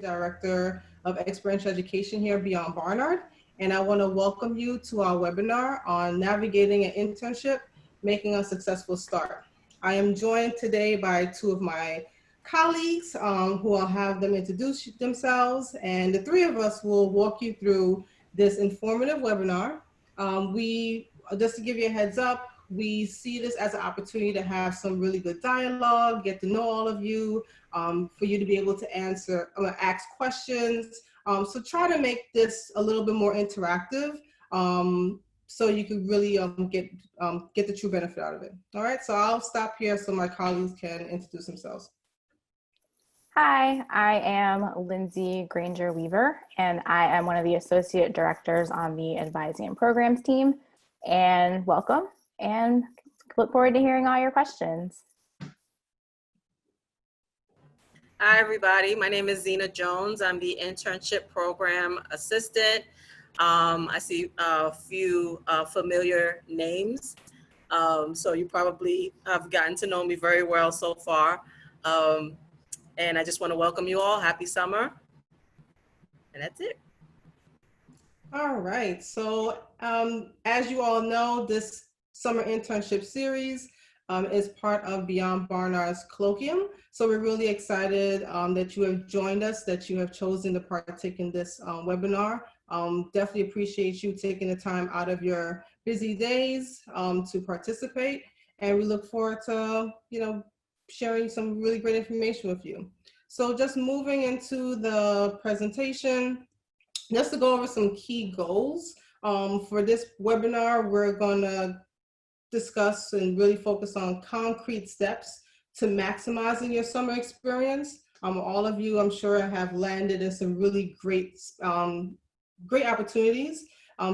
Director of Experiential Education here at Beyond Barnard, and I want to welcome you to our webinar on navigating an internship, making a successful start. I am joined today by two of my colleagues who I'll have them introduce themselves, and the three of us will walk you through this informative webinar. Just to give you a heads up, we see this as an opportunity to have some really good dialogue, get to know all of you, for you to be able to ask questions. So try to make this a little bit more interactive, so you can really get the true benefit out of it. All right, so I'll stop here so my colleagues can introduce themselves. Hi, I am Lindsay Granger Weaver, and I am one of the associate directors on the advising and programs team. And welcome, and look forward to hearing all your questions. Hi, everybody. My name is Zena Jones. I'm the internship program assistant. I see a few familiar names. So you probably have gotten to know me very well so far. And I just want to welcome you all. Happy summer. And that's it. All right. So as you all know, this summer internship series is part of Beyond Barnard's Colloquium. So we're really excited that you have joined us, that you have chosen to partake in this webinar. Definitely appreciate you taking the time out of your busy days to participate. And we look forward to, sharing some really great information with you. So just moving into the presentation, just to go over some key goals for this webinar, we're going to discuss and really focus on concrete steps to maximizing your summer experience. All of you, I'm sure, have landed in some really great opportunities.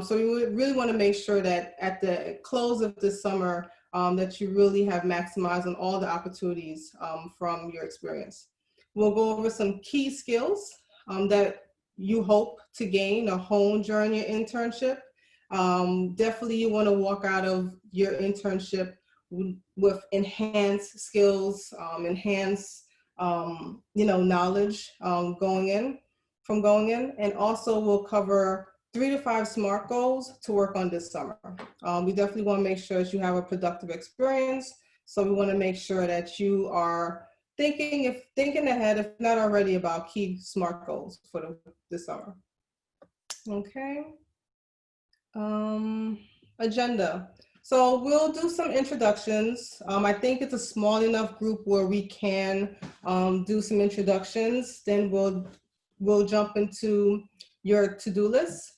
So we really want to make sure that at the close of this summer, that you really have maximized on all the opportunities from your experience. We'll go over some key skills that you hope to gain or hone during your internship. Definitely you want to walk out of your internship with enhanced skills, enhanced knowledge going in. And also we'll cover 3 to 5 SMART goals to work on this summer. We definitely want to make sure that you have a productive experience. So we want to make sure that you are thinking ahead, if not already, about key SMART goals for this summer. Okay. Agenda. So we'll do some introductions. I think it's a small enough group where we can do some introductions. Then we'll jump into your to-do list.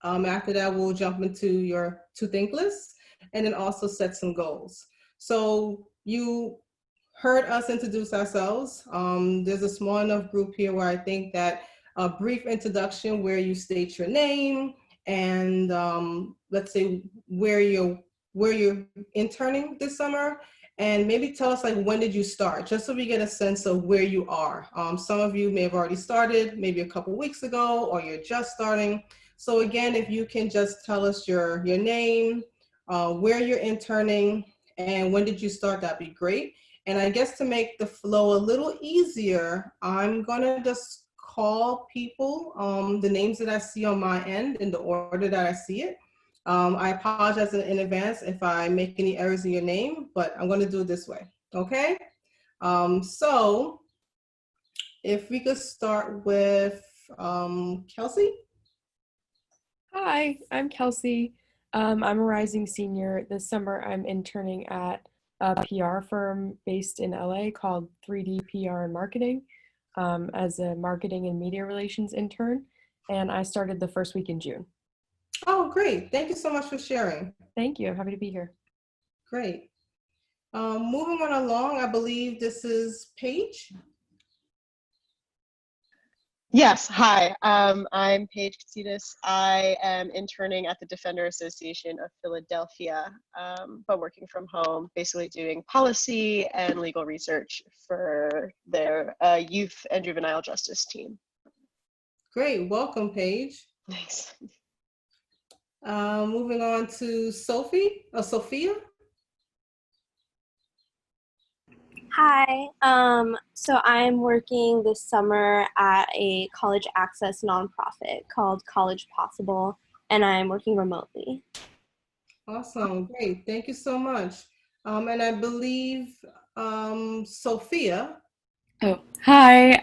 After that, we'll jump into your to-think list, and then also set some goals. So you heard us introduce ourselves. There's a small enough group here where I think that a brief introduction where you state your name and let's say where you're interning this summer, and maybe tell us, like, when did you start, just so we get a sense of where you are. Some of you may have already started maybe a couple weeks ago, or you're just starting. So again, if you can just tell us your name, where you're interning, and when did you start, that'd be great. And I guess to make the flow a little easier, I'm gonna just call people the names that I see on my end in the order that I see it. I apologize in advance if I make any errors in your name, but I'm gonna do it this way, okay? So if we could start with Kelsey. Hi, I'm Kelsey. I'm a rising senior. This summer I'm interning at a PR firm based in LA called 3D PR and Marketing as a marketing and media relations intern. And I started the first week in June. Oh, great. Thank you so much for sharing. Thank you. I'm happy to be here. Great. Moving on along, I believe this is Paige. Yes, hi, I'm Paige Katsidas. I am interning at the Defender Association of Philadelphia, but working from home, basically doing policy and legal research for their youth and juvenile justice team. Great, welcome, Paige. Thanks. Moving on to Sophia. Hi. So I'm working this summer at a college access nonprofit called College Possible, and I'm working remotely. Awesome, great, thank you so much. And I believe Sophia. Oh, hi.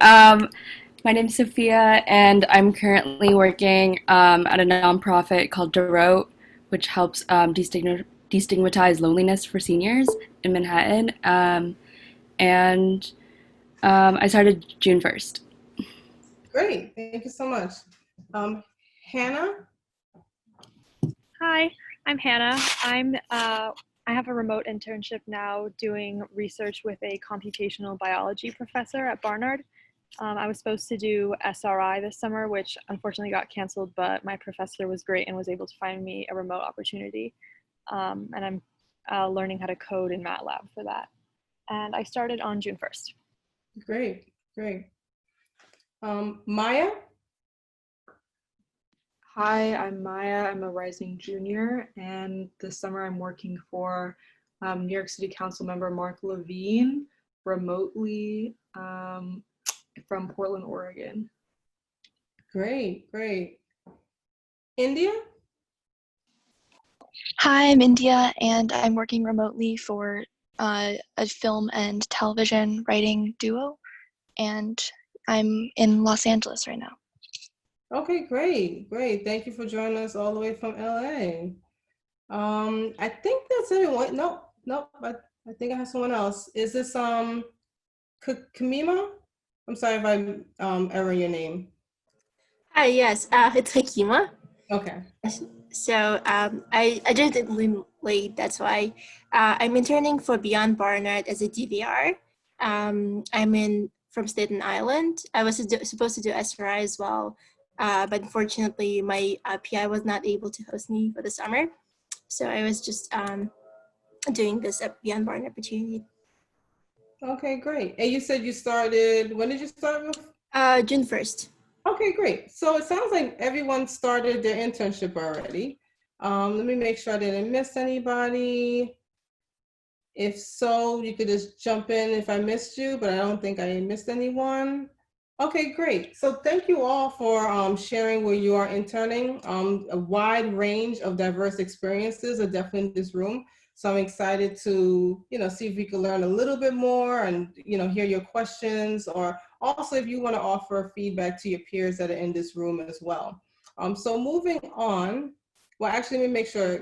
My name's Sophia, and I'm currently working at a nonprofit called ToDo, which helps destigmatize loneliness for seniors in Manhattan. And I started June 1st. Great, thank you so much. Hannah? Hi, I'm Hannah. I have a remote internship now doing research with a computational biology professor at Barnard. I was supposed to do SRI this summer, which unfortunately got canceled, but my professor was great and was able to find me a remote opportunity. And I'm learning how to code in MATLAB for that. And I started on June 1st. Great, great. Maya? Hi, I'm Maya. I'm a rising junior, and this summer I'm working for New York City Council member Mark Levine remotely from Portland, Oregon. Great, great. India? Hi, I'm India, and I'm working remotely for a film and television writing duo, and I'm in Los Angeles right now. Okay, great, great. Thank you for joining us all the way from LA. I think that's everyone. No, I think I have someone else. Is this Kamima? I'm sorry if I error your name. Hi, yes, it's Hakima. Okay. So I joined it late, that's why. I'm interning for Beyond Barnard as a DVR. I'm from Staten Island. I was supposed to do SRI as well, but unfortunately my PI was not able to host me for the summer. So I was just doing this at Beyond Barnard opportunity. Okay, great. And you said you started, when did you start with? June 1st. Okay, great. So it sounds like everyone started their internship already. Let me make sure I didn't miss anybody. If so, you could just jump in if I missed you, but I don't think I missed anyone. Okay, great. So thank you all for sharing where you are interning. A wide range of diverse experiences are definitely in this room. So I'm excited to, see if we can learn a little bit more and, hear your questions, or also if you want to offer feedback to your peers that are in this room as well. So moving on, well, actually, let me make sure.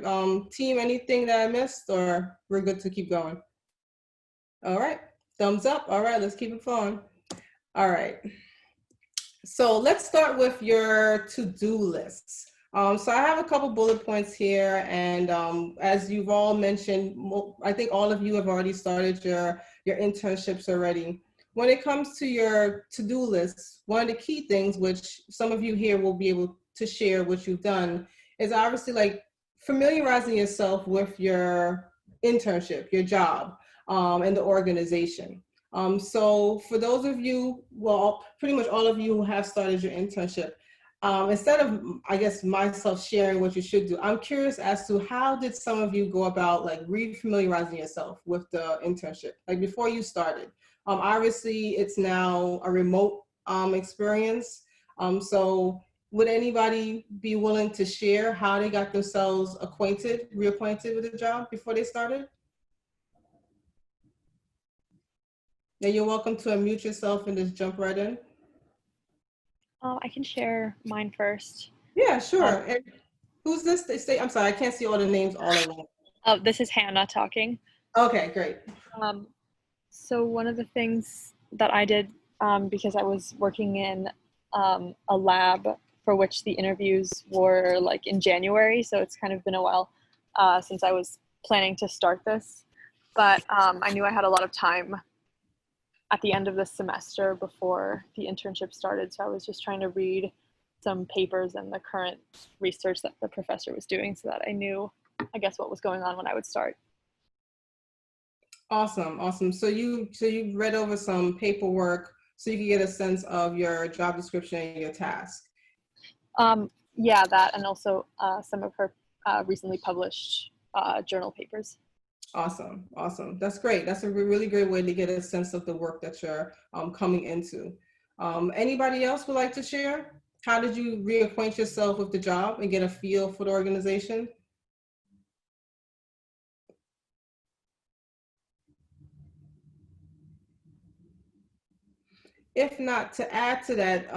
Team, anything that I missed, or we're good to keep going? All right, thumbs up. All right, let's keep it flowing. All right. So let's start with your to-do lists. So I have a couple bullet points here, and as you've all mentioned, I think all of you have already started your internships already. When it comes to your to-do lists, one of the key things, which some of you here will be able to share what you've done, is obviously like familiarizing yourself with your internship, your job, and the organization. So for those of you, well, pretty much all of you who have started your internship, instead of, I guess, myself sharing what you should do, I'm curious as to how did some of you go about like refamiliarizing yourself with the internship, like before you started? Obviously, it's now a remote experience. So would anybody be willing to share how they got themselves reacquainted with the job before they started? Now you're welcome to unmute yourself and just jump right in. I can share mine first. Yeah, sure. And who's this? I'm sorry, I can't see all the names all at once. Oh, this is Hannah talking. Okay, great. So one of the things that I did, because I was working in a lab for which the interviews were like in January, so it's kind of been a while since I was planning to start this, but I knew I had a lot of time at the end of the semester before the internship started, so I was just trying to read some papers and the current research that the professor was doing so that I knew, I guess, what was going on when I would start. Awesome, awesome. So you read over some paperwork so you could get a sense of your job description and your task. Yeah, that, and also some of her recently published journal papers. Awesome, awesome. That's great. That's a really great way to get a sense of the work that you're coming into. Anybody else would like to share? How did you reacquaint yourself with the job and get a feel for the organization? If not, to add to that,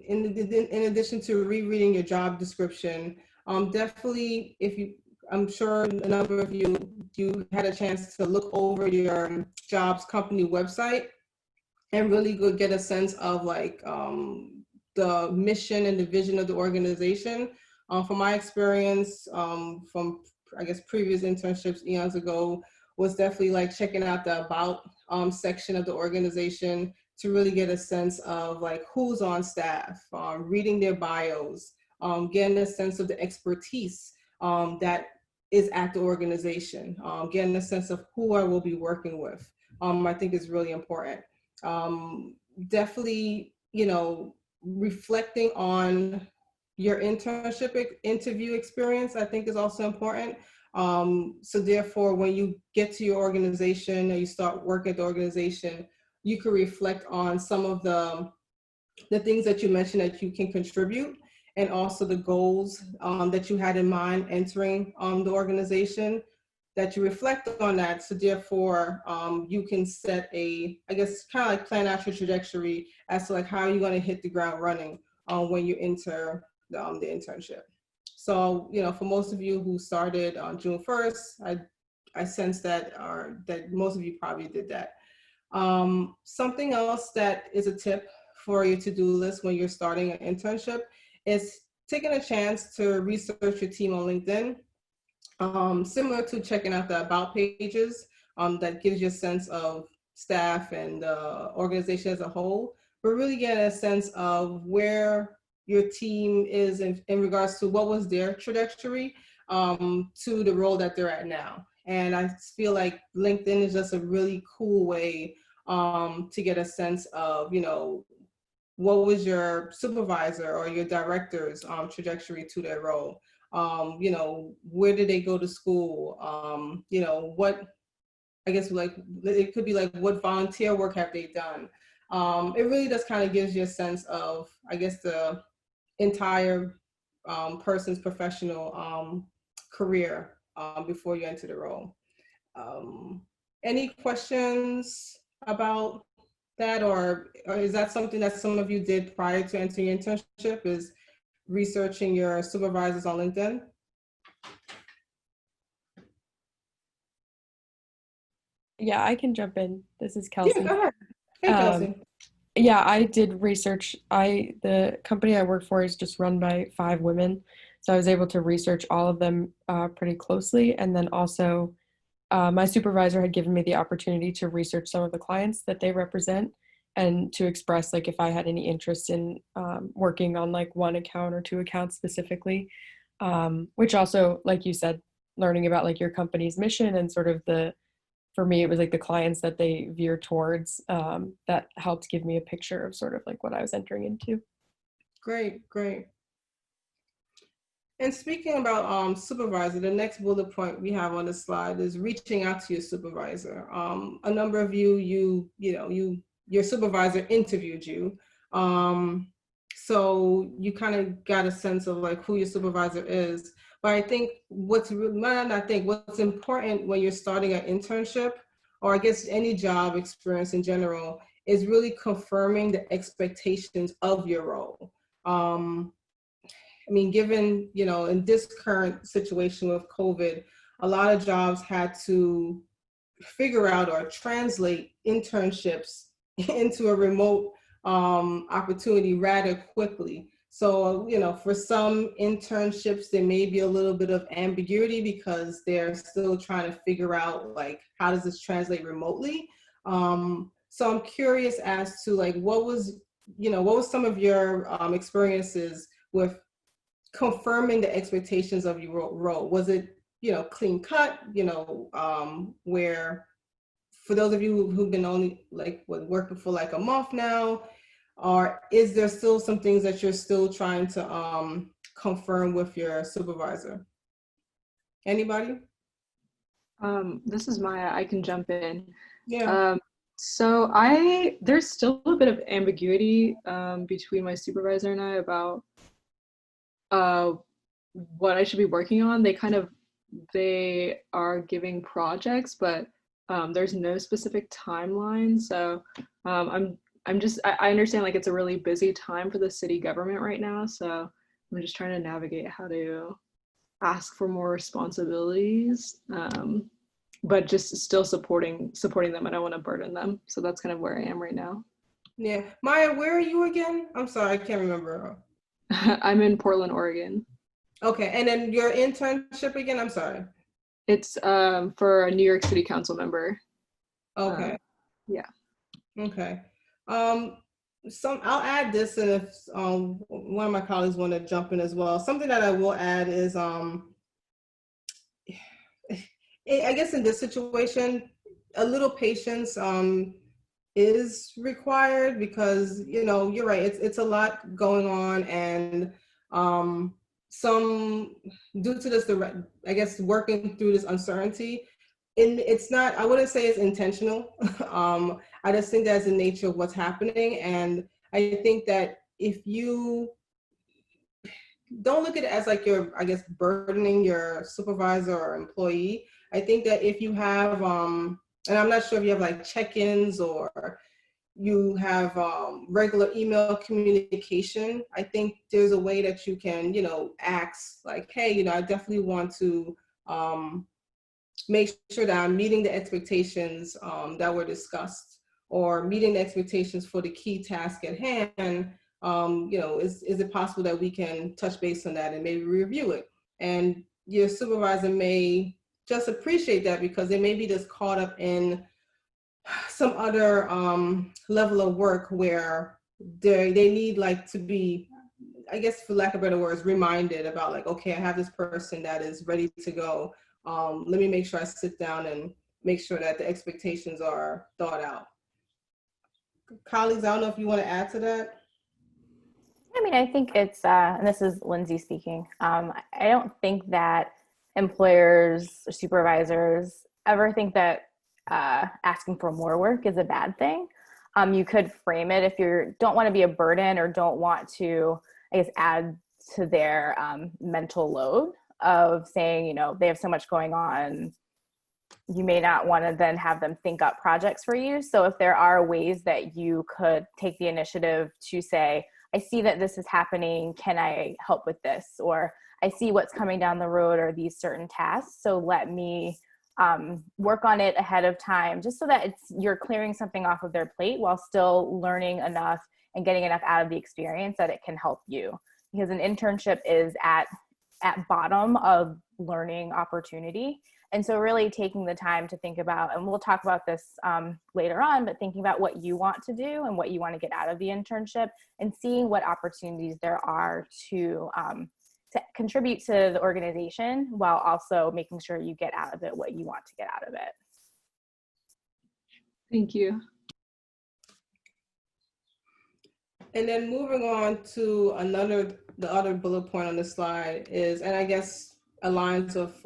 in addition to rereading your job description, definitely, I'm sure a number of you had a chance to look over your job's company website and really go get a sense of like the mission and the vision of the organization. From my experience, from I guess previous internships eons ago, was definitely like checking out the about section of the organization to really get a sense of like who's on staff, reading their bios, getting a sense of the expertise that is at the organization, getting a sense of who I will be working with. I think is really important. Definitely, reflecting on your interview experience, I think is also important. So therefore, when you get to your organization or you start working at the organization, you can reflect on some of the things that you mentioned that you can contribute, and also the goals that you had in mind entering the organization, that you reflect on that. So therefore, you can set I guess, kind of like plan out your trajectory as to like how you're going to hit the ground running when you enter the internship. So, for most of you who started on June 1st, I sense that most of you probably did that. Something else that is a tip for your to-do list when you're starting an internship is taking a chance to research your team on LinkedIn. Similar to checking out the about pages, that gives you a sense of staff and the organization as a whole, but really get a sense of where your team is in regards to what was their trajectory to the role that they're at now. And I feel like LinkedIn is just a really cool way to get a sense of, what was your supervisor or your director's trajectory to their role? Where did they go to school? What, I guess, like, it could be like, what volunteer work have they done? It really just kind of gives you a sense of, I guess, the entire person's professional career before you enter the role. Any questions about that, or is that something that some of you did prior to entering your internship, is researching your supervisors on LinkedIn? Yeah, I can jump in. This is Kelsey. Yeah, go ahead. Hey, Kelsey. Yeah, I did research. The company I work for is just run by 5 women, so I was able to research all of them pretty closely. And then also, my supervisor had given me the opportunity to research some of the clients that they represent, and to express like if I had any interest in working on like 1 account or 2 accounts specifically, which also, like you said, learning about like your company's mission and sort of for me, it was like the clients that they veer towards, that helped give me a picture of sort of like what I was entering into. Great, great. And speaking about supervisor, the next bullet point we have on the slide is reaching out to your supervisor. A number of your supervisor interviewed you. So you kind of got a sense of like who your supervisor is. But I think what's important when you're starting an internship, or I guess any job experience in general, is really confirming the expectations of your role. I mean, given, in this current situation with COVID, a lot of jobs had to figure out or translate internships into a remote opportunity rather quickly. So, for some internships, there may be a little bit of ambiguity because they're still trying to figure out, like, how does this translate remotely? So I'm curious as to, like, what was some of your experiences with confirming the expectations of your role? Was it, clean cut, where, for those of you who've been only like working for like a month now, or is there still some things that you're still trying to confirm with your supervisor? Anybody? This is Maya. I can jump in. Yeah. So there's still a bit of ambiguity between my supervisor and I about what I should be working on. They are giving projects, but there's no specific timeline. So I understand like it's a really busy time for the city government right now. So I'm just trying to navigate how to ask for more responsibilities, but just still supporting them. I don't want to burden them. So that's kind of where I am right now. Yeah. Maya, where are you again? I'm sorry, I can't remember. I'm in Portland, Oregon. Okay, and then your internship again? I'm sorry. It's for a New York City Council member. Okay. Yeah. Okay. I'll add this, and if one of my colleagues want to jump in as well. Something that I will add is I guess in this situation, a little patience is required, because you're right. It's a lot going on, and some due to this, I guess working through this uncertainty, and it's not. I wouldn't say it's intentional. I just think that's the nature of what's happening, and I think that if you don't look at it as like you're, I guess, burdening your supervisor or employee. I think that if you have, and I'm not sure if you have like check-ins or you have regular email communication, I think there's a way that you can, ask like, hey, I definitely want to make sure that I'm meeting the expectations that were discussed, or meeting the expectations for the key task at hand. Is it possible that we can touch base on that and maybe review it? And your supervisor may just appreciate that, because they may be just caught up in some other level of work where they need like to be, I guess for lack of better words, reminded about like, okay, I have this person that is ready to go. Let me make sure I sit down and make sure that the expectations are thought out. Colleagues, I don't know if you want to add to that. I mean, I think it's, and this is Lindsay speaking, I don't think that employers or supervisors ever think that asking for more work is a bad thing. You could frame it if you don't want to be a burden or don't want to, I guess, add to their mental load of saying, they have so much going on. You may not want to then have them think up projects for you. So if there are ways that you could take the initiative to say, I see that this is happening, can I help with this? Or I see what's coming down the road or these certain tasks, so let me work on it ahead of time, just so that you're clearing something off of their plate while still learning enough and getting enough out of the experience that it can help you. Because an internship is at bottom of learning opportunity. And so really taking the time to think about, and we'll talk about this later on, but thinking about what you want to do and what you want to get out of the internship, and seeing what opportunities there are to contribute to the organization while also making sure you get out of it what you want to get out of it. Thank you. And then moving on to the other bullet point on the slide is, and I guess aligns with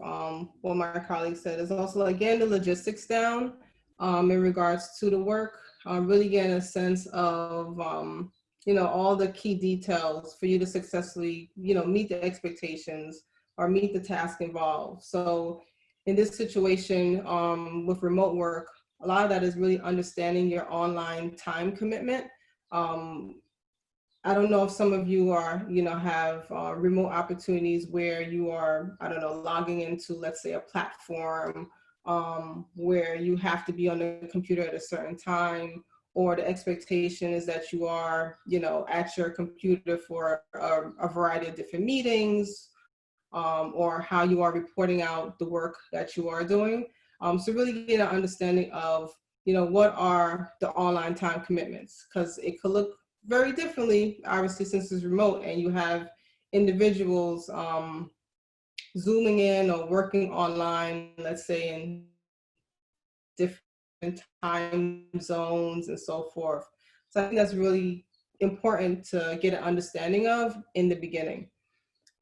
what my colleague said, is also like getting the logistics down in regards to the work, really getting a sense of all the key details for you to successfully meet the expectations or meet the task involved. So in this situation with remote work, a lot of that is really understanding your online time commitment. I don't know if some of you are, have remote opportunities where you are, I don't know, logging into, let's say, a platform where you have to be on the computer at a certain time, or the expectation is that you are, at your computer for a variety of different meetings, or how you are reporting out the work that you are doing. So really get an understanding of, what are the online time commitments, because it could look very differently, obviously, since it's remote and you have individuals zooming in or working online, let's say in different time zones and so forth. So I think that's really important to get an understanding of in the beginning.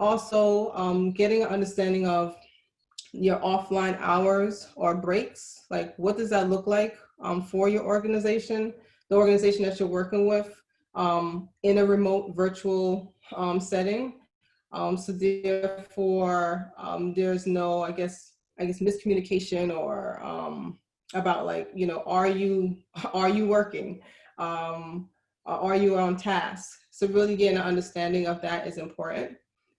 Also, getting an understanding of your offline hours or breaks. Like, what does that look like for your organization, the organization that you're working with in a remote virtual setting? So therefore, there's no, I guess miscommunication or about like, are you working? Are you on task? So really getting an understanding of that is important.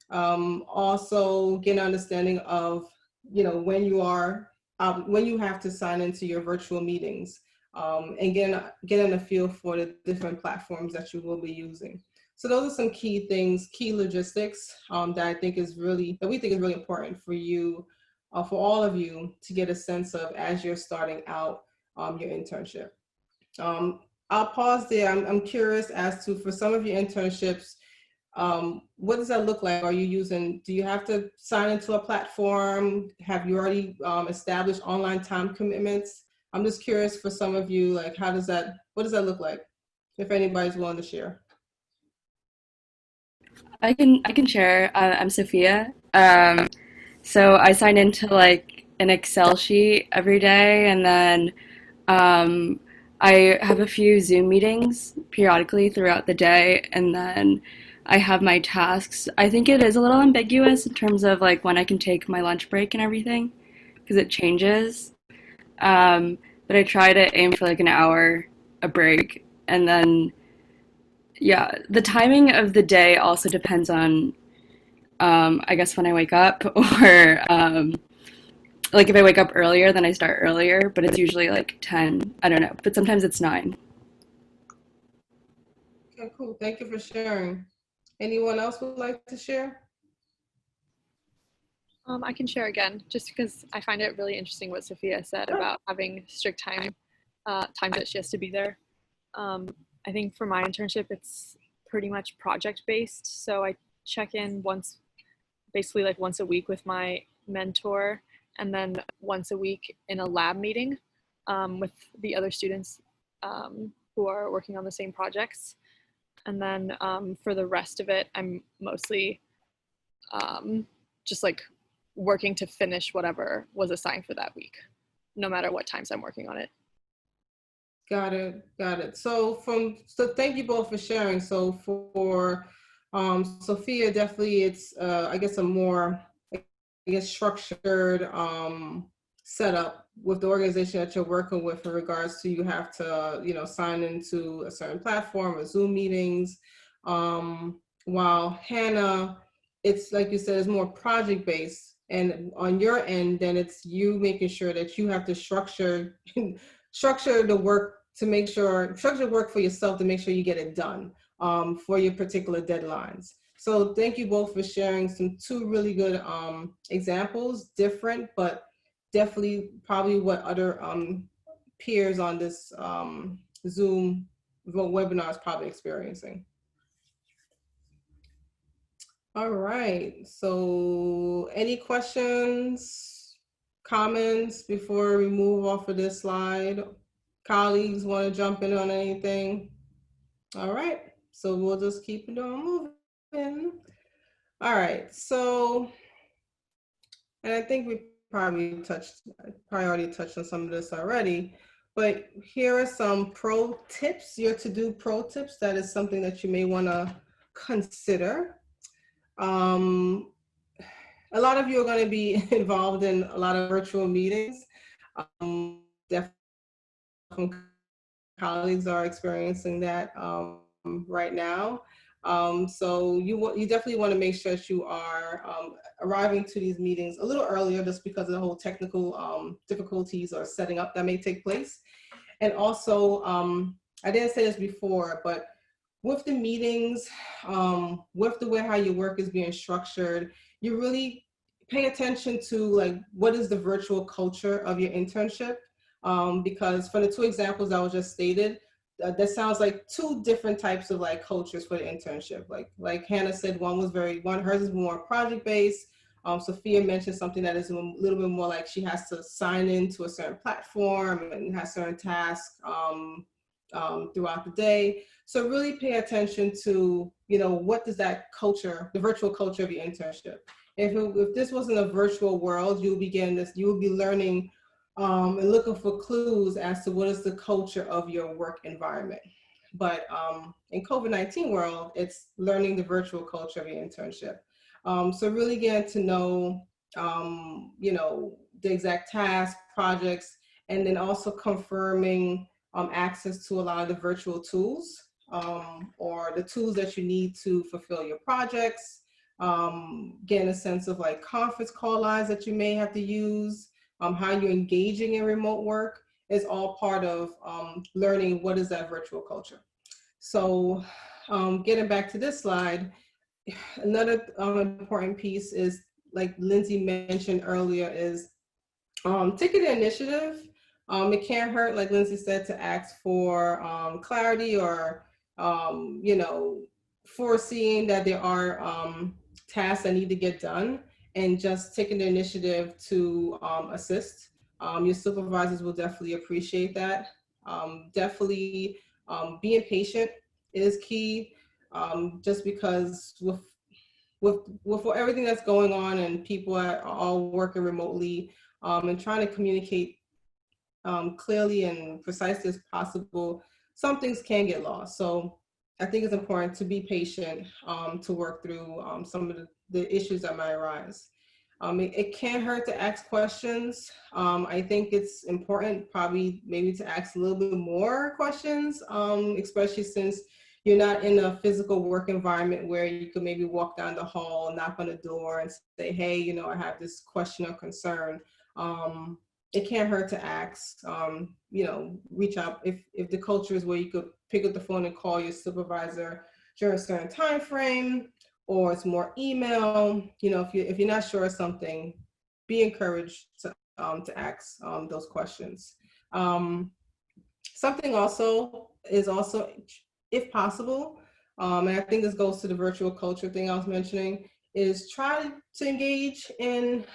Also getting an understanding of, when you are, when you have to sign into your virtual meetings, and getting a feel for the different platforms that you will be using. So those are some key things, key logistics that we think is really important for you, for all of you to get a sense of as you're starting out your internship. I'll pause there. I'm curious as to, for some of your internships, what does that look like? Do you have to sign into a platform? Have you already established online time commitments? I'm just curious for some of you, like, what does that look like? If anybody's willing to share. I can share. I'm Sophia. So I sign into like an Excel sheet every day, and then I have a few Zoom meetings periodically throughout the day, and then I have my tasks. I think it is a little ambiguous in terms of like when I can take my lunch break and everything, because it changes. But I try to aim for like an hour a break, and then yeah, the timing of the day also depends on I guess when I wake up, or like if I wake up earlier, then I start earlier, but it's usually like 10. I don't know, but sometimes it's 9. Okay, cool. Thank you for sharing. Anyone else would like to share? I can share again, just because I find it really interesting what Sophia said about having strict time that she has to be there. I think for my internship, it's pretty much project based. So I check in basically like once a week with my mentor, and then once a week in a lab meeting with the other students who are working on the same projects. And then for the rest of it, I'm mostly just like working to finish whatever was assigned for that week, no matter what times I'm working on it. Got it. So thank you both for sharing. So for Sophia, definitely it's I guess a more structured setup with the organization that you're working with in regards to, you have to sign into a certain platform or Zoom meetings. While Hannah, it's like you said, it's more project based, and on your end, then it's you making sure that you have to structure the work structure work for yourself to make sure you get it done for your particular deadlines. So thank you both for sharing two really good examples, different, but definitely probably what other peers on this Zoom webinar is probably experiencing. All right, so any questions, comments before we move off of this slide? Colleagues want to jump in on anything? All right, so we'll just keep it on moving. All right, so, and I think we probably already touched on some of this already, but here are some pro tips, your to-do pro tips. That is something that you may want to consider. A lot of you are going to be involved in a lot of virtual meetings. Definitely colleagues are experiencing that right now. So you definitely want to make sure that you are arriving to these meetings a little earlier, just because of the whole technical difficulties or setting up that may take place. And also, I didn't say this before, but with the meetings, with the way how your work is being structured, you really pay attention to like, what is the virtual culture of your internship? Because for the two examples that was just stated, that sounds like two different types of like cultures for the internship. Like Hannah said, hers is more project based. Sophia mentioned something that is a little bit more like she has to sign into a certain platform and has certain tasks throughout the day. So really pay attention to, what does that culture, the virtual culture of your internship. if this wasn't a virtual world, you would be learning and looking for clues as to what is the culture of your work environment. But in COVID-19 world, it's learning the virtual culture of your internship. So really getting to know, the exact tasks, projects, and then also confirming access to a lot of the virtual tools or the tools that you need to fulfill your projects, getting a sense of like conference call lines that you may have to use, how you're engaging in remote work is all part of learning what is that virtual culture. So getting back to this slide, another important piece is, like Lindsay mentioned earlier, is ticketed initiative. It can't hurt, like Lindsay said, to ask for clarity or, foreseeing that there are tasks that need to get done, and just taking the initiative to assist. Your supervisors will definitely appreciate that. Definitely being patient is key, just because with everything that's going on and people are all working remotely, and trying to communicate clearly and precisely as possible, some things can get lost. So I think it's important to be patient to work through some of the issues that might arise. It can't hurt to ask questions. I think it's important probably maybe to ask a little bit more questions, especially since you're not in a physical work environment where you could maybe walk down the hall, knock on the door and say, hey, I have this question or concern. It can't hurt to ask, reach out if the culture is where you could pick up the phone and call your supervisor during a certain time frame, or it's more email. If you're not sure of something, be encouraged to ask those questions. Something also is if possible, and I think this goes to the virtual culture thing I was mentioning, is try to engage in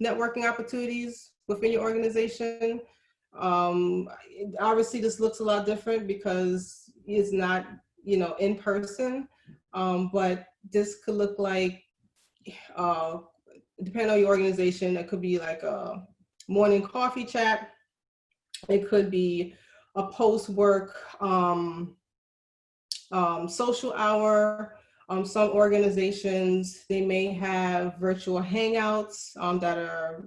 networking opportunities within your organization. Obviously, this looks a lot different because it's not, in person, but this could look like, depending on your organization, it could be like a morning coffee chat. It could be a post-work social hour. Some organizations, they may have virtual hangouts that are,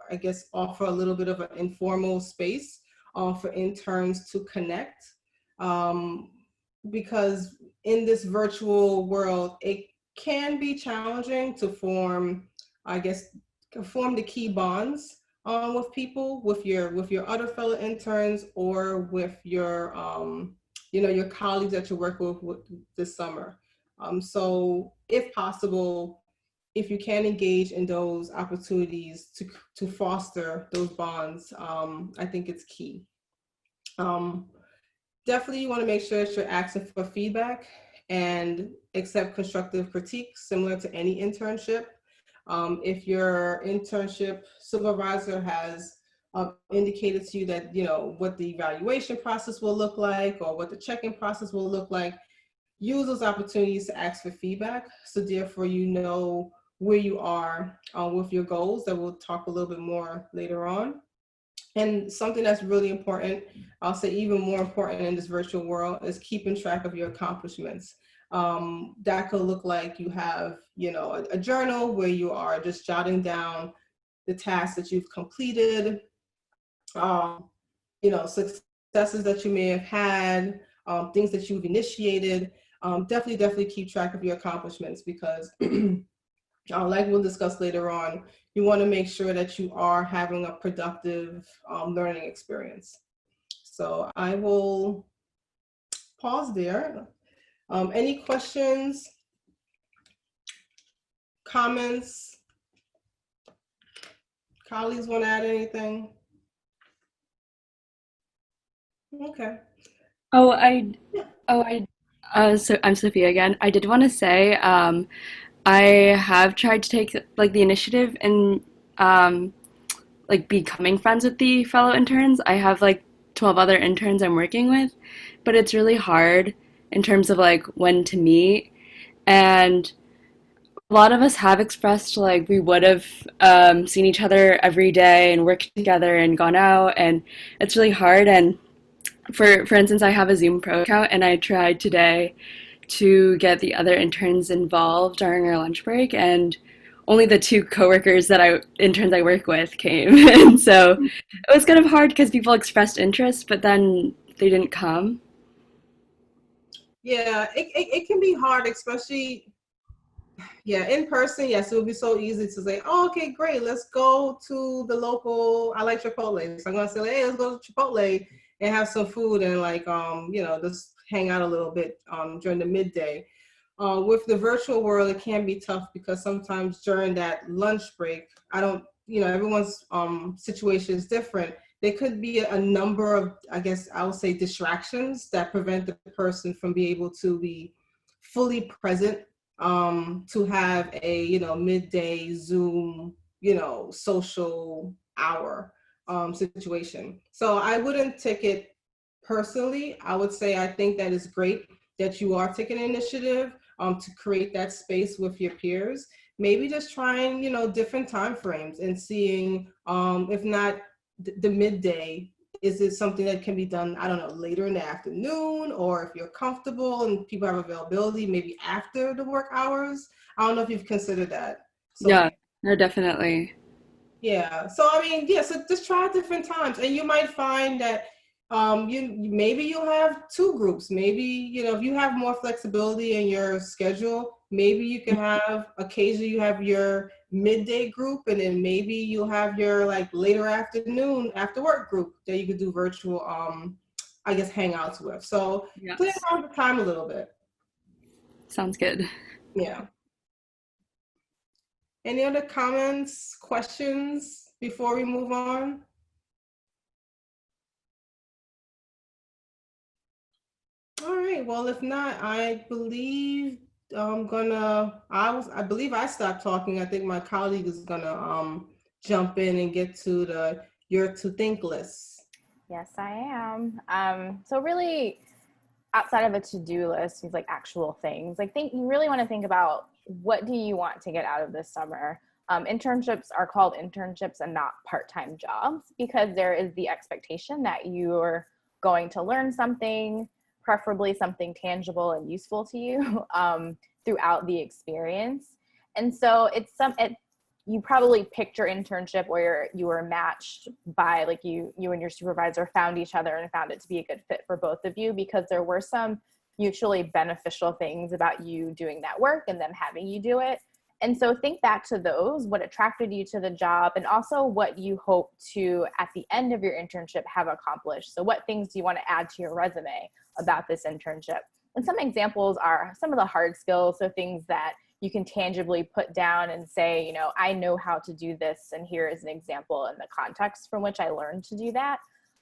I guess offer a little bit of an informal space for interns to connect. Because in this virtual world, it can be challenging to form the key bonds with people, with your other fellow interns, or with your your colleagues that you work with this summer. So if possible, if you can engage in those opportunities to foster those bonds, I think it's key. Definitely you want to make sure that you're asking for feedback and accept constructive critique, similar to any internship. If your internship supervisor has indicated to you that, what the evaluation process will look like or what the check-in process will look like, use those opportunities to ask for feedback. So therefore, where you are with your goals, that we'll talk a little bit more later on. And something that's really important, I'll say even more important in this virtual world, is keeping track of your accomplishments. That could look like you have, a journal where you are just jotting down the tasks that you've completed, successes that you may have had, things that you've initiated. Definitely keep track of your accomplishments, because like we'll discuss later on, you want to make sure that you are having a productive learning experience. So I will pause there. Any questions, comments? Colleagues want to add anything? Okay. So I'm Sophia again. I did want to say, I have tried to take the initiative and becoming friends with the fellow interns. I have 12 other interns I'm working with, but it's really hard in terms of when to meet. And a lot of us have expressed like we would have seen each other every day and worked together and gone out, and it's really hard. And for instance, I have a Zoom Pro account, and I tried today to get the other interns involved during our lunch break, and only the two coworkers interns I work with came. And so it was kind of hard because people expressed interest, but then they didn't come. Yeah, it can be hard, especially, yeah, in person. Yes, it would be so easy to say, oh, okay, great, let's go to the local, I like Chipotle. So I'm gonna say, hey, let's go to Chipotle and have some food and like, just hang out a little bit during the midday. With the virtual world, it can be tough because sometimes during that lunch break, everyone's situation is different. There could be a number of, I guess I would say, distractions that prevent the person from being able to be fully present, to have a, midday Zoom, social hour situation. So I wouldn't take it personally. I would say I think that is great that you are taking initiative to create that space with your peers. Maybe just trying, different time frames and seeing if not the midday, is it something that can be done, I don't know, later in the afternoon, or if you're comfortable and people have availability, maybe after the work hours. I don't know if you've considered that. So, Yeah, no, definitely. yeah. So I mean, yeah. So just try different times, and you might find that maybe you'll have two groups. Maybe if you have more flexibility in your schedule, maybe you can have occasionally you have your midday group, and then maybe you'll have your like later afternoon after work group that you could do virtual I guess hangouts with. So Yes. play around with the time a little bit. Sounds good. Yeah. Any other comments, questions before we move on? All right. Well, if not, I believe I believe I stopped talking. I think my colleague is gonna jump in and get to your to think list. Yes, I am. So really, outside of a to-do list, these like actual things, like you really want to think about what do you want to get out of this summer. Internships are called internships and not part-time jobs because there is the expectation that you're going to learn something, preferably something tangible and useful to you throughout the experience. And so you probably picked your internship where you were matched by like you and your supervisor found each other and found it to be a good fit for both of you because there were some mutually beneficial things about you doing that work and them having you do it. And so think back to those, what attracted you to the job, and also what you hope to, at the end of your internship, have accomplished. So what things do you want to add to your resume about this internship? And some examples are some of the hard skills, so things that you can tangibly put down and say, I know how to do this, and here is an example in the context from which I learned to do that.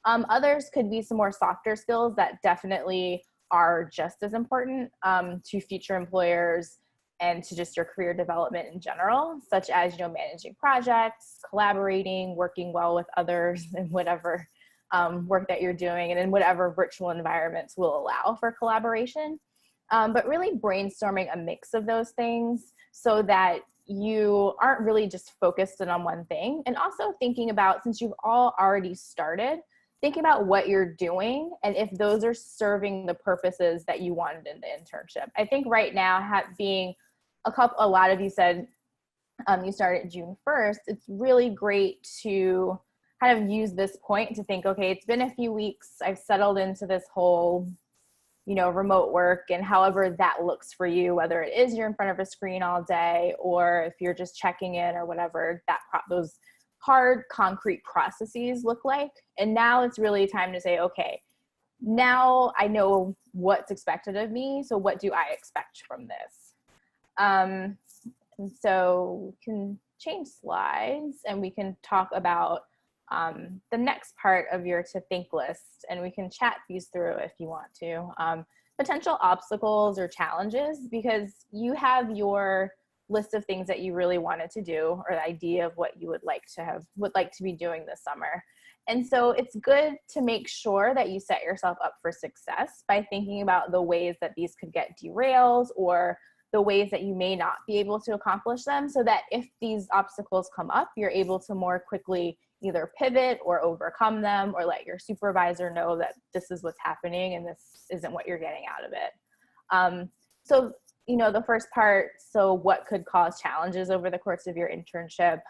Others could be some more softer skills that definitely are just as important to future employers and to just your career development in general, such as, managing projects, collaborating, working well with others in whatever work that you're doing and in whatever virtual environments will allow for collaboration. But really brainstorming a mix of those things so that you aren't really just focused in on one thing. And also thinking about, since you've all already started, thinking about what you're doing and if those are serving the purposes that you wanted in the internship. I think right now, being a lot of you said you started June 1st, it's really great to kind of use this point to think, okay, it's been a few weeks, I've settled into this whole remote work, and however that looks for you, whether it is you're in front of a screen all day or if you're just checking in or whatever those hard concrete processes look like. And now it's really time to say, okay, now I know what's expected of me, so what do I expect from this? And so we can change slides and we can talk about the next part of your to think list, and we can chat these through if you want to. Potential obstacles or challenges, because you have your list of things that you really wanted to do or the idea of what you would like to be doing this summer. And so it's good to make sure that you set yourself up for success by thinking about the ways that these could get derailed or the ways that you may not be able to accomplish them, so that if these obstacles come up, you're able to more quickly either pivot or overcome them, or let your supervisor know that this is what's happening and this isn't what you're getting out of it. So, you know, the first part, so what could cause challenges over the course of your internship?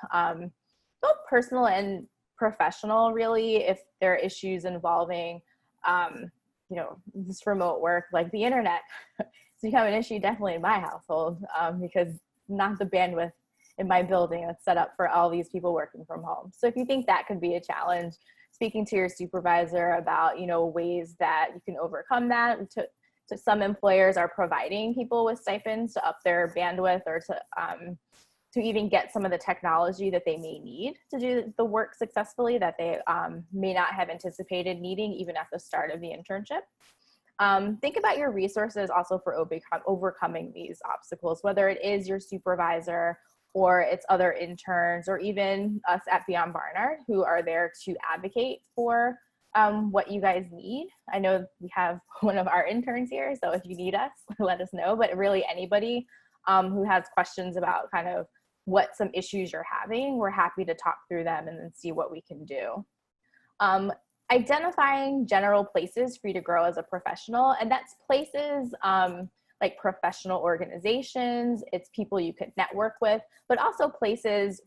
Both personal and professional, really, if there are issues involving, you know, this remote work, like the internet. It's become an issue definitely in my household, because not the bandwidth in my building that's set up for all these people working from home. So if you think that could be a challenge, speaking to your supervisor about, you know, ways that you can overcome that. To some employers are providing people with stipends to up their bandwidth, or to even get some of the technology that they may need to do the work successfully that they may not have anticipated needing even at the start of the internship. Think about your resources also for overcoming these obstacles, whether it is your supervisor or it's other interns, or even us at Beyond Barnard, who are there to advocate for what you guys need. I know we have one of our interns here, so if you need us, let us know. But really anybody who has questions about kind of what some issues you're having, we're happy to talk through them and then see what we can do. Identifying general places for you to grow as a professional, and that's places like professional organizations, it's people you could network with, but also places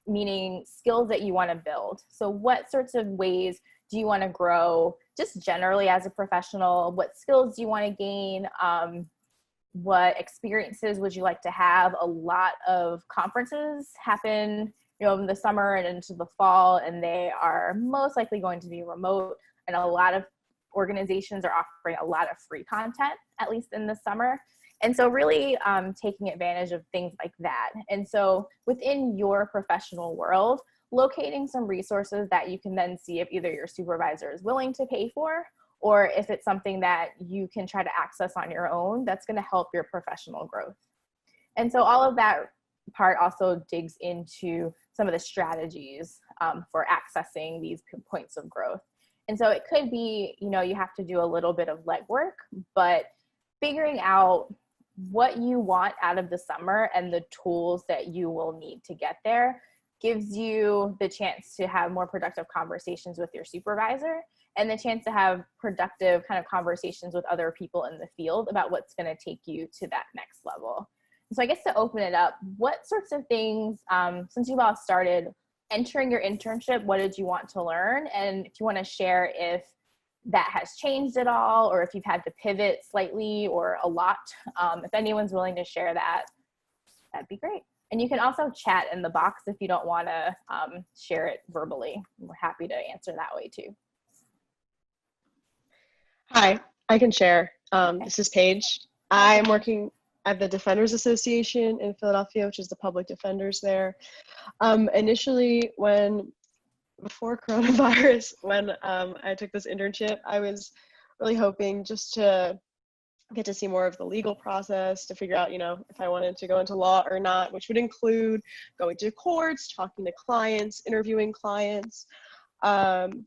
meaning skills that you want to build. So what sorts of ways do you want to grow just generally as a professional? What skills do you want to gain? What experiences would you like to have? A lot of conferences happen, you know, in the summer and into the fall, and they are most likely going to be remote, and a lot of organizations are offering a lot of free content, at least in the summer. And so really taking advantage of things like that. And so within your professional world, locating some resources that you can then see if either your supervisor is willing to pay for, or if it's something that you can try to access on your own, that's going to help your professional growth. And so all of that part also digs into some of the strategies for accessing these points of growth. And so it could be, you know, you have to do a little bit of legwork, but figuring out what you want out of the summer and the tools that you will need to get there gives you the chance to have more productive conversations with your supervisor, and the chance to have productive kind of conversations with other people in the field about what's going to take you to that next level. So I guess to open it up, what sorts of things, since you've all started entering your internship, what did you want to learn? And if you want to share if that has changed at all, or if you've had to pivot slightly or a lot, if anyone's willing to share that, that'd be great. And you can also chat in the box if you don't want to share it verbally. We're happy to answer that way too. Hi, I can share. This is Paige. I'm working at the Defenders Association in Philadelphia, which is the public defenders there. Initially, before coronavirus, when I took this internship, I was really hoping just to get to see more of the legal process, to figure out, you know, if I wanted to go into law or not, which would include going to courts, talking to clients, interviewing clients,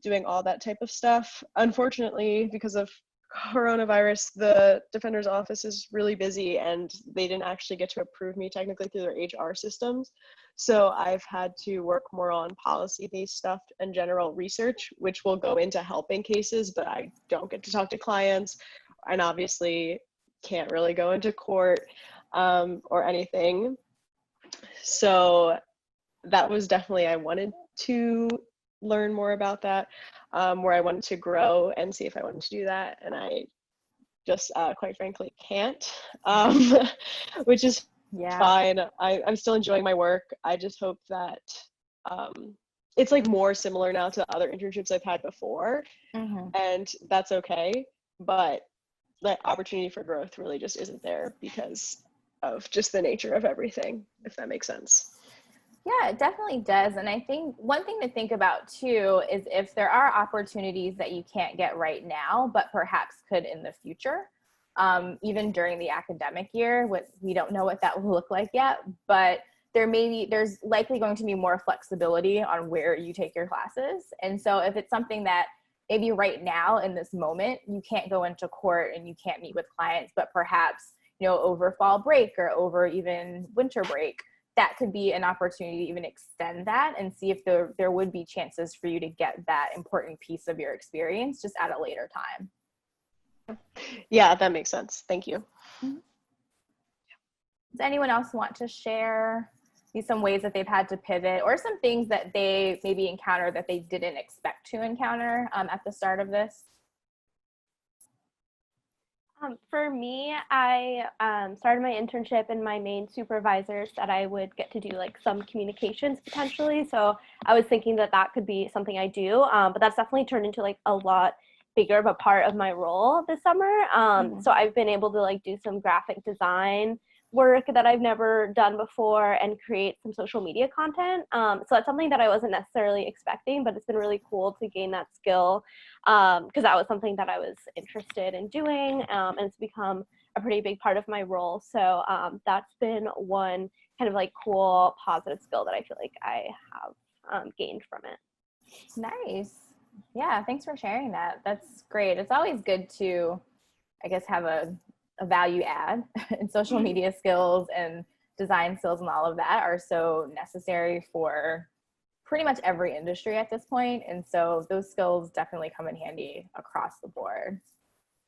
doing all that type of stuff. Unfortunately, because of coronavirus, the defender's office is really busy, and they didn't actually get to approve me technically through their HR systems. So I've had to work more on policy-based stuff and general research, which will go into helping cases, but I don't get to talk to clients, and obviously can't really go into court or anything. So that was definitely, I wanted to learn more about that, where I wanted to grow and see if I wanted to do that, and I just quite frankly can't, which is fine. I'm still enjoying my work. I just hope that it's like more similar now to other internships I've had before, and that's okay, but the opportunity for growth really just isn't there because of just the nature of everything, if that makes sense. Yeah, it definitely does. And I think one thing to think about too is if there are opportunities that you can't get right now, but perhaps could in the future, even during the academic year, we don't know what that will look like yet, but there's likely going to be more flexibility on where you take your classes. And so if it's something that maybe right now in this moment, you can't go into court and you can't meet with clients, but perhaps over fall break or over even winter break, that could be an opportunity to even extend that and see if there would be chances for you to get that important piece of your experience just at a later time. Yeah, that makes sense. Thank you. Does anyone else want to share some ways that they've had to pivot or some things that they maybe encountered that they didn't expect to encounter at the start of this? For me, I started my internship, and my main supervisor said I would get to do like some communications potentially. So I was thinking that that could be something I do, but that's definitely turned into like a lot bigger of a part of my role this summer. So I've been able to like do some graphic design work that I've never done before and create some social media content. So that's something that I wasn't necessarily expecting, but it's been really cool to gain that skill because that was something that I was interested in doing, and it's become a pretty big part of my role. So that's been one kind of like cool positive skill that I feel like I have gained from it. Nice. Yeah, thanks for sharing that. That's great. It's always good to, I guess, have a value add in social media skills, and design skills and all of that are so necessary for pretty much every industry at this point. And so those skills definitely come in handy across the board.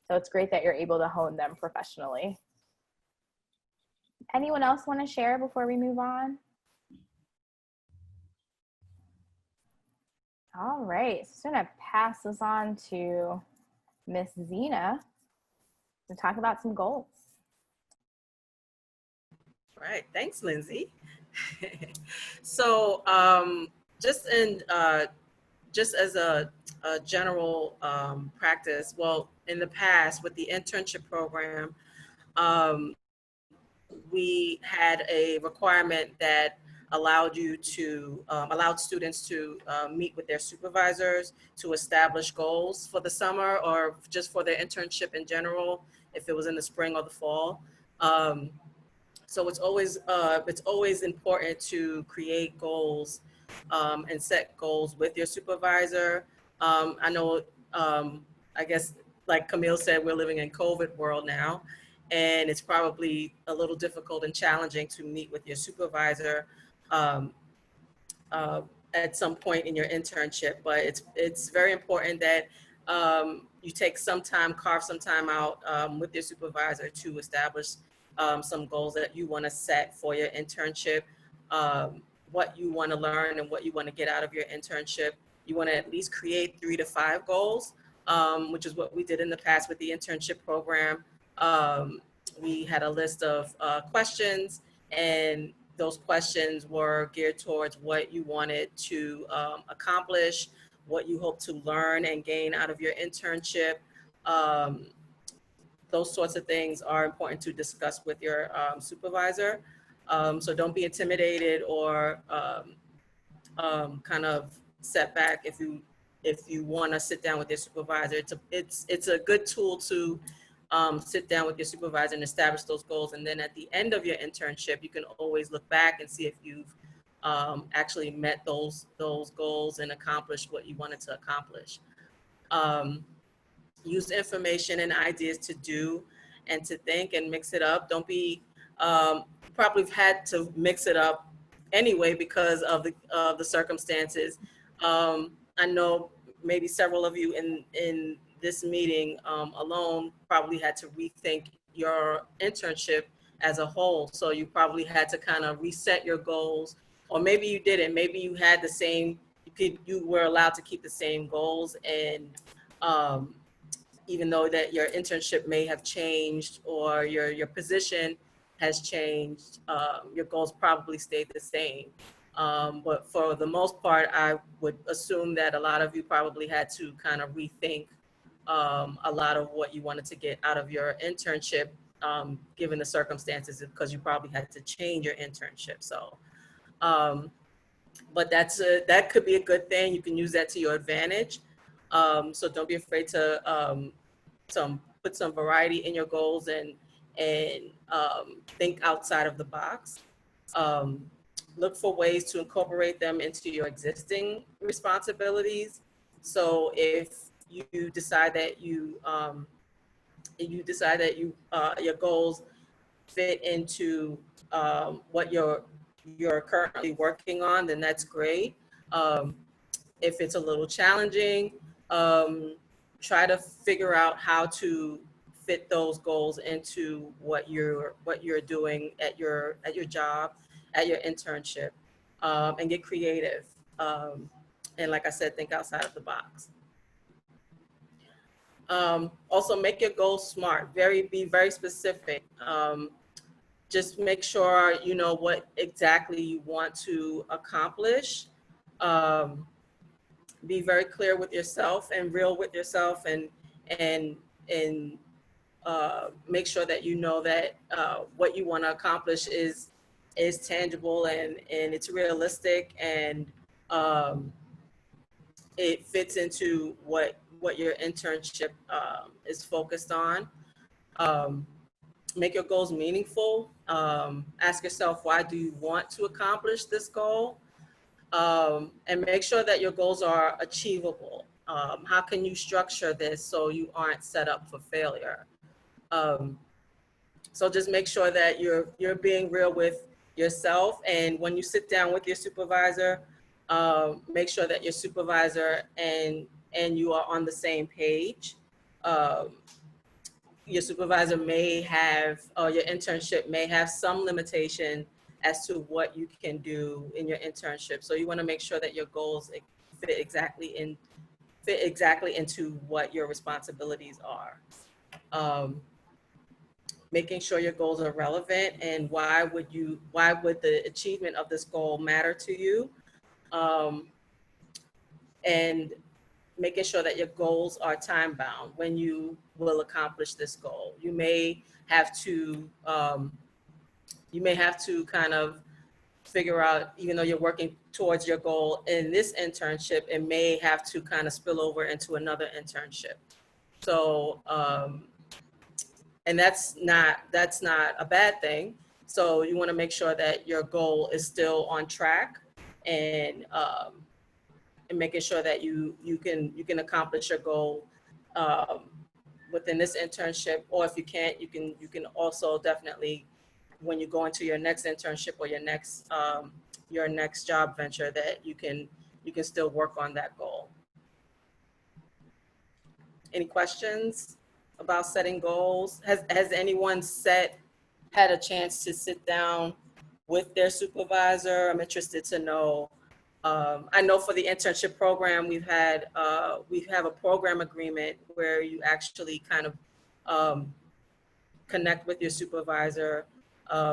So it's great that you're able to hone them professionally. Anyone else want to share before we move on? All right, so I'm going to pass this on to Miss Zena to talk about some goals. Right, thanks, Lindsay. So just as a general practice, well, in the past with the internship program, we had a requirement that allowed students to meet with their supervisors to establish goals for the summer or just for their internship in general, if it was in the spring or the fall. So it's always important to create goals and set goals with your supervisor. I know, I guess, like Camille said, we're living in COVID world now, and it's probably a little difficult and challenging to meet with your supervisor at some point in your internship. But it's very important that you take some time, carve some time out with your supervisor to establish some goals that you want to set for your internship, what you want to learn and what you want to get out of your internship. You want to at least create 3 to 5 goals, which is what we did in the past with the internship program. We had a list of questions, and those questions were geared towards what you wanted to accomplish, what you hope to learn and gain out of your internship. Those sorts of things are important to discuss with your supervisor. So don't be intimidated or kind of set back if you want to sit down with your supervisor. It's a good tool to sit down with your supervisor and establish those goals. And then at the end of your internship, you can always look back and see if you've actually met those goals and accomplished what you wanted to accomplish. Use information and ideas to do and to think and mix it up. Don't be, probably had to mix it up anyway because of the circumstances. I know maybe several of you in this meeting alone probably had to rethink your internship as a whole. So you probably had to kind of reset your goals, or maybe you didn't. Maybe you had the same, you were allowed to keep the same goals, and even though that your internship may have changed or your position has changed, your goals probably stayed the same. But for the most part, I would assume that a lot of you probably had to kind of rethink a lot of what you wanted to get out of your internship, given the circumstances, because you probably had to change your internship. So, but that could be a good thing. You can use that to your advantage. So don't be afraid to put some variety in your goals and think outside of the box. Look for ways to incorporate them into your existing responsibilities. So if you decide that your goals fit into what you're currently working on, then that's great. If it's a little challenging, try to figure out how to fit those goals into what you're doing at your job, at your internship, and get creative. And like I said, think outside of the box. Also, make your goals smart. Be very specific. Just make sure you know what exactly you want to accomplish. Be very clear with yourself and real with yourself, and make sure that you know that what you want to accomplish is tangible and it's realistic, and it fits into what your internship is focused on. Make your goals meaningful. Ask yourself, why do you want to accomplish this goal? And make sure that your goals are achievable. How can you structure this so you aren't set up for failure? So just make sure that you're being real with yourself, and when you sit down with your supervisor, make sure that your supervisor and you are on the same page. Your supervisor may have, or your internship may have some limitation as to what you can do in your internship. So you want to make sure that your goals fit exactly into what your responsibilities are. Making sure your goals are relevant, and why would the achievement of this goal matter to you? And making sure that your goals are time bound when you will accomplish this goal. You may have to kind of figure out, even though you're working towards your goal in this internship, it may have to kind of spill over into another internship. So, and that's not a bad thing. So you want to make sure that your goal is still on track, and making sure that you can accomplish your goal within this internship. Or if you can't, you can also definitely, when you go into your next internship or your next job venture, that you can still work on that goal. Any questions about setting goals? Has anyone had a chance to sit down with their supervisor? I'm interested to know. I know for the internship program, we have a program agreement where you actually kind of connect with your supervisor.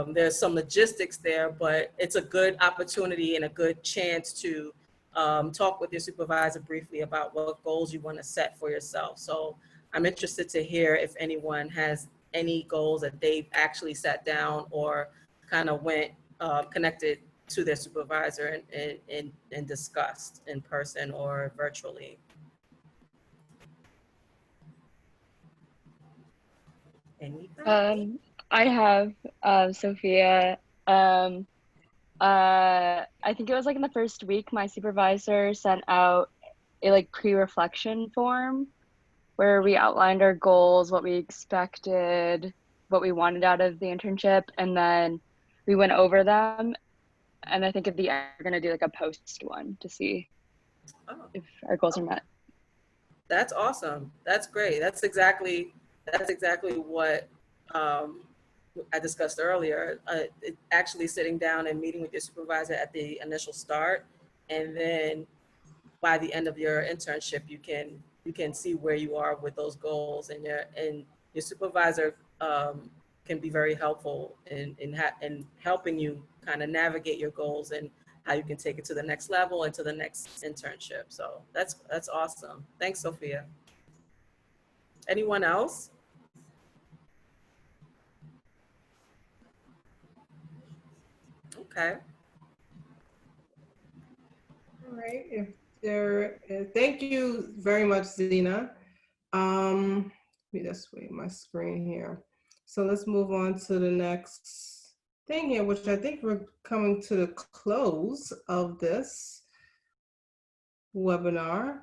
There's some logistics there, but it's a good opportunity and a good chance to talk with your supervisor briefly about what goals you want to set for yourself. So I'm interested to hear if anyone has any goals that they've actually sat down or kind of went connected to their supervisor and discussed in person or virtually. Anybody? I have Sophia. I think it was like in the first week, my supervisor sent out a like pre-reflection form where we outlined our goals, what we expected, what we wanted out of the internship, and then we went over them. And I think at the end, we're gonna do like a post one to see if our goals are met. That's awesome. That's great. That's exactly what I discussed earlier. Actually sitting down and meeting with your supervisor at the initial start, and then by the end of your internship, you can see where you are with those goals, and your supervisor can be very helpful in helping you kind of navigate your goals and how you can take it to the next level and to the next internship. So that's awesome. Thanks, Sophia. Anyone else? Okay. All right. Thank you very much, Zena. Let me just wait my screen here. So let's move on to the next thing here, which I think we're coming to the close of this webinar.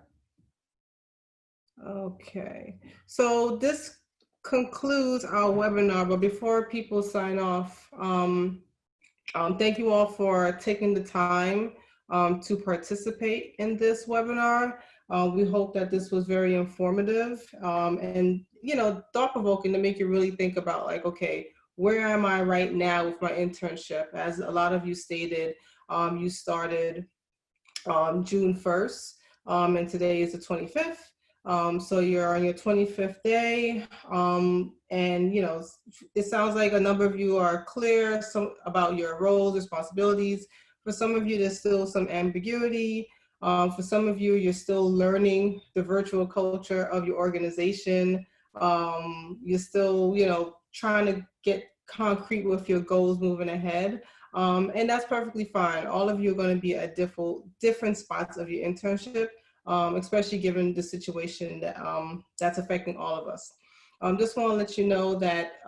Okay, so this concludes our webinar, but before people sign off, thank you all for taking the time to participate in this webinar. We hope that this was very informative and, you know, thought-provoking to make you really think about, like, okay, where am I right now with my internship? As a lot of you stated, you started June 1st, and today is the 25th. So you're on your 25th day, and you know, it sounds like a number of you are clear about your roles, responsibilities. For some of you, there's still some ambiguity. For some of you, you're still learning the virtual culture of your organization. You're still, you know, trying to get concrete with your goals moving ahead. And that's perfectly fine. All of you are going to be at different spots of your internship, especially given the situation that that's affecting all of us. Just want to let you know that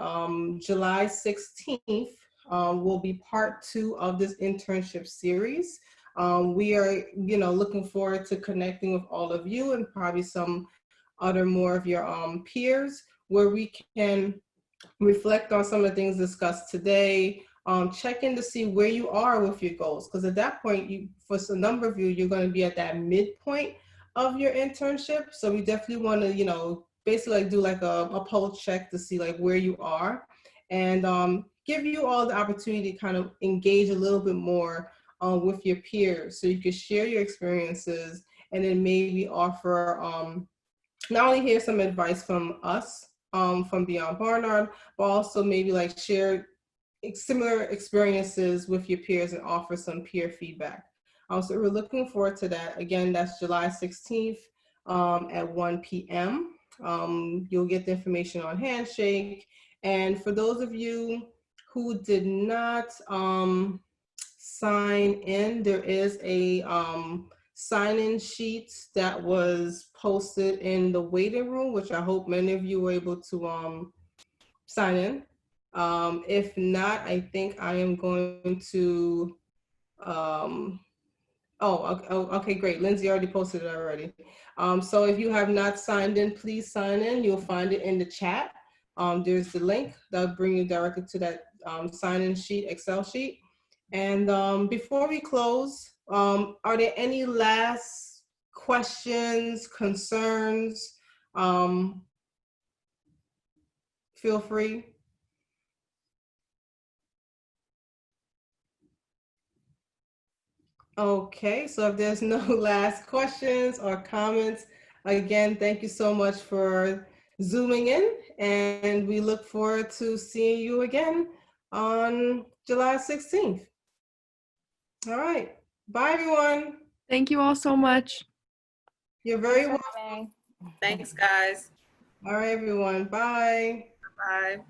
July 16th will be part 2 of this internship series. We are, you know, looking forward to connecting with all of you and probably some other more of your peers, where we can reflect on some of the things discussed today, check in to see where you are with your goals. Because at that point, for a number of you, you're going to be at that midpoint of your internship. So we definitely want to, you know, basically like do like a pulse check to see like where you are, and give you all the opportunity to kind of engage a little bit more with your peers, so you can share your experiences and then maybe offer not only hear some advice from us, from Beyond Barnard, but also maybe like share similar experiences with your peers and offer some peer feedback. So we're looking forward to that. Again, that's July 16th at 1 p.m. You'll get the information on Handshake. And for those of you who did not sign in, there is a sign-in sheet that was posted in the waiting room, which I hope many of you were able to sign in. If not, I think I am going to, okay, great. Lindsay already posted it already. So if you have not signed in, please sign in. You'll find it in the chat. There's the link that'll bring you directly to that sign-in sheet, Excel sheet. And before we close, are there any last questions, concerns? Feel free. Okay, so if there's no last questions or comments, again, thank you so much for Zooming in, and we look forward to seeing you again on July 16th. All right, bye everyone. Thank you all so much. You're very Thanks welcome. for coming. Thanks, guys. All right, everyone, bye. Bye.